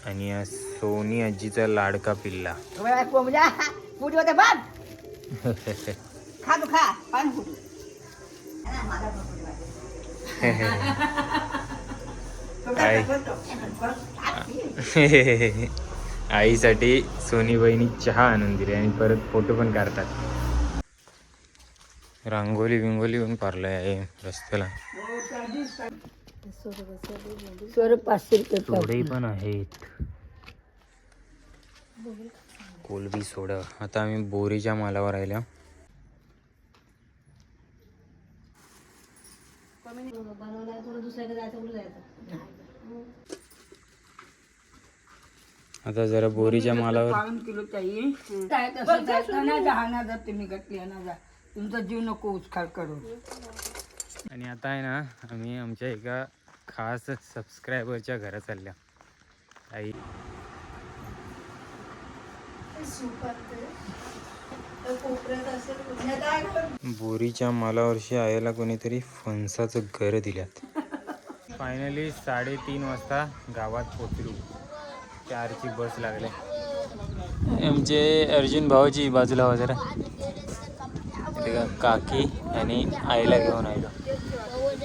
आणि या सोनी आजीचा लाडका पिल्ला. आईसाठी सोनी बहिणी चहा आणून दिली आणि परत फोटो पण काढतात. रांगोली बिंगोली पण पारलंय आहे रस्त्याला. सोडे पण आहेत. कोलबी सोडा. आता आम्ही बोरीच्या मालावर राहिल्या. आता जरा बोरीच्या मालावर तुमचा जीव नको उचकाळ करू. आणि आता आहे ना आम्ही आमच्या एका खास सबस्क्रायबरच्या घरात चालल्या. आई बोरीच्या मालावरशी आयला कोणीतरी फणसाचं घर दिल्यात. फायनली 3:30 वाजता गावात पोचलो. 4ची बस लागले. आमचे अर्जुन भाऊची बाजूला वगैरे काकी आणि आईला घेऊन आलो.